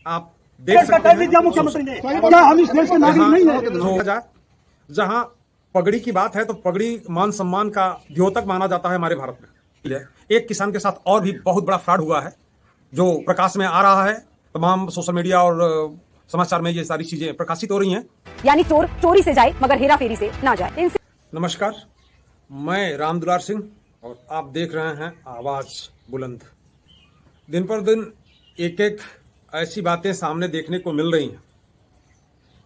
आप देख सकते हैं मुख्यमंत्री ने क्या हम इस देश के नागरिक नहीं है? जहां पगड़ी की बात है तो पगड़ी मान सम्मान का द्योतक माना जाता है हमारे भारत में। एक किसान के साथ और भी बहुत बड़ा फ्रॉड हुआ है जो प्रकाश में आ रहा है। तमाम सोशल मीडिया और समाचार में ये सारी चीजें प्रकाशित हो रही हैं। यानी चोर चोरी से जाए मगर हेरा फेरी से ना जाए। नमस्कार, मैं राम दुलार सिंह और आप देख रहे हैं आवाज बुलंद। दिन पर दिन एक एक ऐसी बातें सामने देखने को मिल रही हैं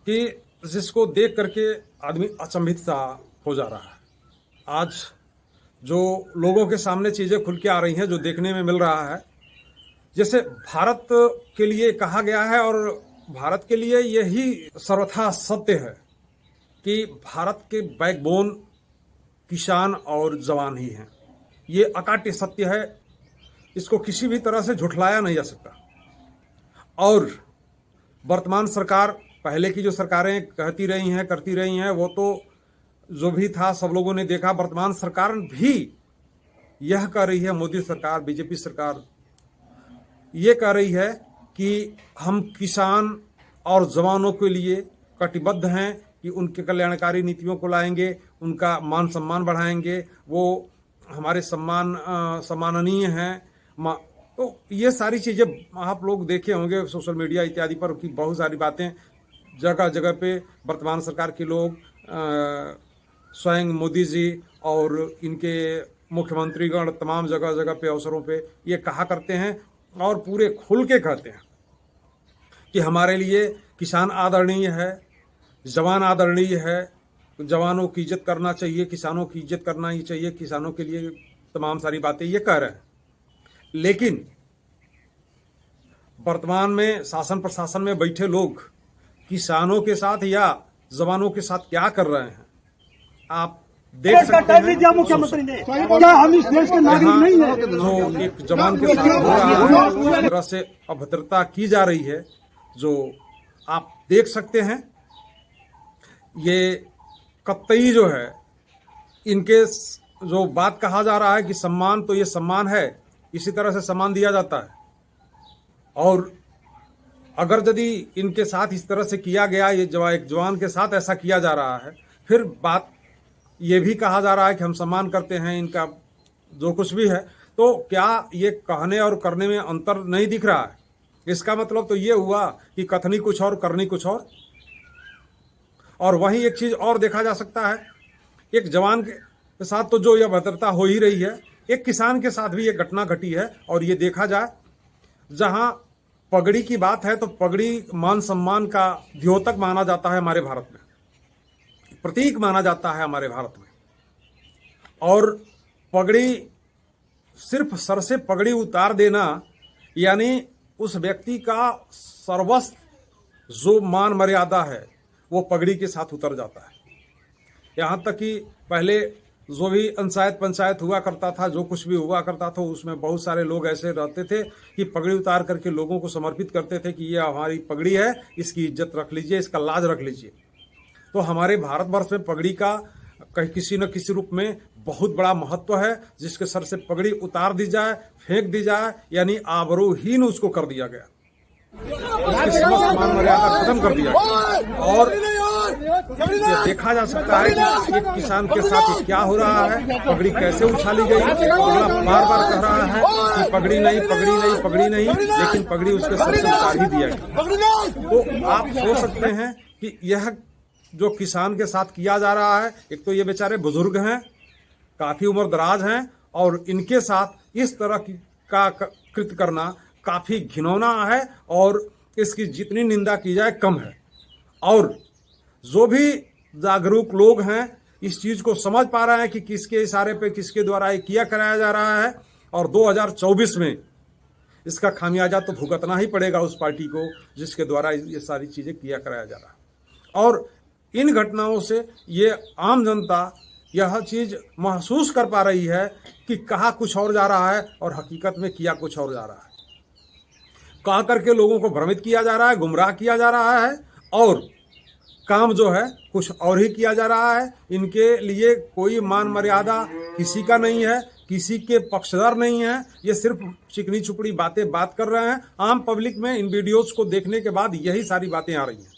कि जिसको देख करके आदमी अचंभित सा हो जा रहा है। आज जो लोगों के सामने चीजें खुल के आ रही हैं, जो देखने में मिल रहा है, जैसे भारत के लिए कहा गया है और भारत के लिए यही सर्वथा सत्य है कि भारत के बैकबोन किसान और जवान ही हैं। ये अकाट्य सत्य है, इसको किसी भी तरह से झुठलाया नहीं जा सकता। और वर्तमान सरकार, पहले की जो सरकारें कहती रही हैं, करती रही हैं, वो तो जो भी था सब लोगों ने देखा। वर्तमान सरकार भी यह कह रही है, मोदी सरकार, बीजेपी सरकार ये कह रही है कि हम किसान और जवानों के लिए कटिबद्ध हैं कि उनके कल्याणकारी नीतियों को लाएंगे, उनका मान सम्मान बढ़ाएंगे, वो हमारे सम्माननीय हैं। तो ये सारी चीज़ें आप लोग देखे होंगे सोशल मीडिया इत्यादि पर कि बहुत सारी बातें जगह जगह पे वर्तमान सरकार के लोग, स्वयं मोदी जी और इनके मुख्यमंत्रीगण तमाम जगह जगह पे अवसरों पे ये कहा करते हैं और पूरे खुल के कहते हैं कि हमारे लिए किसान आदरणीय है, जवान आदरणीय है, जवानों की इज्जत करना चाहिए, किसानों की इज्जत करना ही चाहिए, किसानों के लिए तमाम सारी बातें ये कह रहे हैं। लेकिन वर्तमान में शासन प्रशासन में बैठे लोग किसानों के साथ या जवानों के साथ क्या कर रहे हैं आप देख सकते हैं। मुख्यमंत्री ने क्या हम इस देश के नागरिक नहीं है? जो एक जवान के साथ हो रहा है, उस तरह से अभद्रता की जा रही है, जो आप देख सकते हैं। ये कतई जो है, इनके जो बात कहा जा रहा है कि सम्मान, तो ये सम्मान है, इसी तरह से सम्मान दिया जाता है। और अगर यदि इनके साथ इस तरह से किया गया, ये एक जवान के साथ ऐसा किया जा रहा है, फिर बात ये भी कहा जा रहा है कि हम सम्मान करते हैं इनका, जो कुछ भी है, तो क्या ये कहने और करने में अंतर नहीं दिख रहा है? इसका मतलब तो ये हुआ कि कथनी कुछ और करनी कुछ और वहीं एक चीज और देखा जा सकता है। एक जवान के साथ तो जो यह भद्रता हो ही रही है, एक किसान के साथ भी ये घटना घटी है। और ये देखा जाए, जहां पगड़ी की बात है तो पगड़ी मान सम्मान का द्योतक माना जाता है हमारे भारत में, प्रतीक माना जाता है हमारे भारत में। और पगड़ी, सिर्फ सर से पगड़ी उतार देना, यानी उस व्यक्ति का सर्वस्व जो मान मर्यादा है वो पगड़ी के साथ उतर जाता है। यहाँ तक कि पहले जो भी पंचायत हुआ करता था, जो कुछ भी हुआ करता था, उसमें बहुत सारे लोग ऐसे रहते थे कि पगड़ी उतार करके लोगों को समर्पित करते थे कि ये हमारी पगड़ी है, इसकी इज्जत रख लीजिए, इसका लाज रख लीजिए। तो हमारे भारतवर्ष में पगड़ी का कहीं किसी न किसी रूप में बहुत बड़ा महत्व है, जिसके सर से पगड़ी उतार दी जाए, फेंक दी जाए, यानी आबरूहीन उसको कर दिया गया, उसकी समस्त मान मर्यादा खत्म कर दिया गया। और ये देखा जा सकता है कि एक किसान के साथ क्या हो रहा है, पगड़ी कैसे उछाली गई। अगला बार बार कह रहा है कि पगड़ी नहीं, पगड़ी नहीं, पगड़ी नहीं, लेकिन पगड़ी उसके सर से उतार ही दिया गया। तो आप सोच सकते हैं कि यह जो किसान के साथ किया जा रहा है, एक तो ये बेचारे बुजुर्ग हैं, काफी उम्र दराज हैं, और इनके साथ इस तरह का कृत्य करना काफी घिनौना है और इसकी जितनी निंदा की जाए कम है। और जो भी जागरूक लोग हैं इस चीज को समझ पा रहे हैं कि किसके इशारे पे, किसके द्वारा ये किया कराया जा रहा है, और 2024 में इसका खामियाजा तो भुगतना ही पड़ेगा उस पार्टी को जिसके द्वारा ये सारी चीजें किया कराया जा रहा है। और इन घटनाओं से ये आम जनता यह चीज महसूस कर पा रही है कि कहा कुछ और जा रहा है और हकीकत में किया कुछ और जा रहा है। कहा करके लोगों को भ्रमित किया जा रहा है, गुमराह किया जा रहा है, और काम जो है कुछ और ही किया जा रहा है। इनके लिए कोई मान मर्यादा किसी का नहीं है, किसी के पक्षधर नहीं है, ये सिर्फ चिकनी चुपड़ी बातें बात कर रहे हैं। आम पब्लिक में इन वीडियोस को देखने के बाद यही सारी बातें आ रही हैं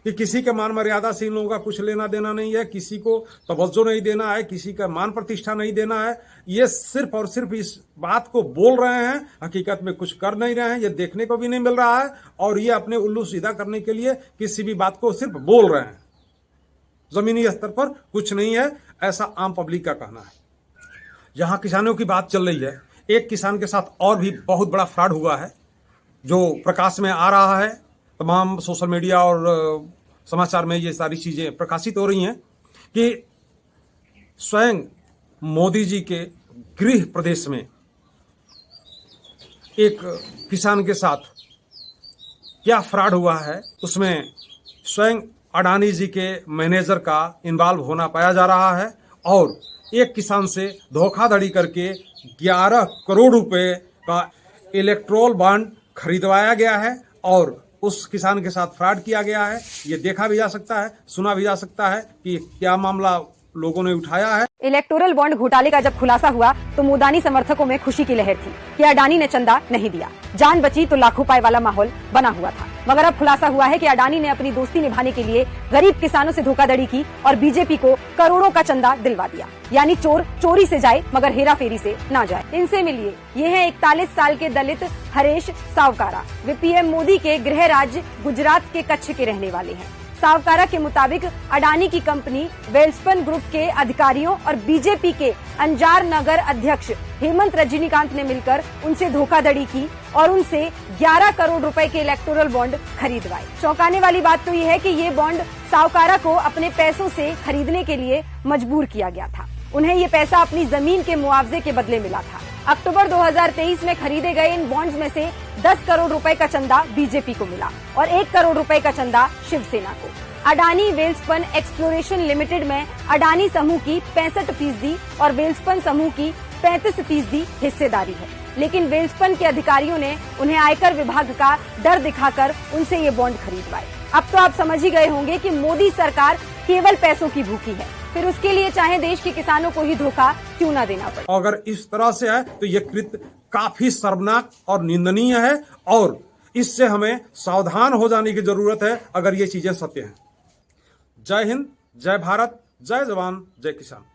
कि किसी के मान मर्यादा से इन लोगों का कुछ लेना देना नहीं है, किसी को तवज्जो नहीं देना है, किसी का मान प्रतिष्ठा नहीं देना है। ये सिर्फ और सिर्फ इस बात को बोल रहे हैं, हकीकत में कुछ कर नहीं रहे हैं, ये देखने को भी नहीं मिल रहा है, और ये अपने उल्लू सीधा करने के लिए किसी भी बात को सिर्फ बोल रहे हैं। जमीनी स्तर पर कुछ नहीं है, ऐसा आम पब्लिक का कहना है। जहां किसानों की बात चल रही है, एक किसान के साथ और भी बहुत बड़ा फ्रॉड हुआ है जो प्रकाश में आ रहा है। तमाम सोशल मीडिया और समाचार में ये सारी चीजें प्रकाशित हो रही हैं कि स्वयं मोदी जी के गृह प्रदेश में एक किसान के साथ क्या फ्रॉड हुआ है, उसमें स्वयं अडानी जी के मैनेजर का इन्वॉल्व होना पाया जा रहा है। और एक किसान से धोखाधड़ी करके 11 करोड़ रुपए का इलेक्ट्रोल बॉन्ड खरीदवाया गया है और उस किसान के साथ फ्रॉड किया गया है। ये देखा भी जा सकता है, सुना भी जा सकता है कि क्या मामला लोगों ने उठाया है। इलेक्टोरल बॉन्ड घोटाले का जब खुलासा हुआ तो मोदानी समर्थकों में खुशी की लहर थी कि अडानी ने चंदा नहीं दिया, जान बची तो लाखों पाए वाला माहौल बना हुआ था। मगर अब खुलासा हुआ है कि अडानी ने अपनी दोस्ती निभाने के लिए गरीब किसानों से धोखाधड़ी की और बीजेपी को करोड़ों का चंदा दिलवा दिया। यानी चोर चोरी से जाए मगर हेरा फेरी से ना जाए। इनसे मिलिए, ये है 41 साल के दलित हरेश सावकारा। वे पीएम मोदी के गृह राज्य गुजरात के कच्छ के रहने वाले हैं। सावकारा के मुताबिक अडानी की कंपनी वेल्सपन ग्रुप के अधिकारियों और बीजेपी के अंजार नगर अध्यक्ष हेमंत रजनीकांत ने मिलकर उनसे धोखाधड़ी की और उनसे 11 करोड़ रुपए के इलेक्टोरल बॉन्ड खरीदवाए। चौंकाने वाली बात तो ये है कि ये बॉन्ड सावकारा को अपने पैसों से खरीदने के लिए मजबूर किया गया था। उन्हें ये पैसा अपनी जमीन के मुआवजे के बदले मिला था। अक्टूबर 2023 में खरीदे गए इन बॉन्ड्स में से 10 करोड़ रुपए का चंदा बीजेपी को मिला और 1 करोड़ रुपए का चंदा शिवसेना को। अडानी वेल्सपन एक्सप्लोरेशन लिमिटेड में अडानी समूह की 65% और वेल्सपन समूह की 35% हिस्सेदारी है। लेकिन वेल्सपन के अधिकारियों ने उन्हें आयकर विभाग का डर दिखाकर उनसे ये बॉन्ड खरीदवाए। अब तो आप समझ ही गए होंगे कि मोदी सरकार केवल पैसों की भूखी है, फिर उसके लिए चाहे देश के किसानों को ही धोखा क्यों ना देना पड़े। अगर इस तरह से है तो यह कृत्य काफी शर्मनाक और निंदनीय है और इससे हमें सावधान हो जाने की जरूरत है अगर ये चीजें सत्य हैं। जय हिंद, जय भारत, जय जवान, जय किसान।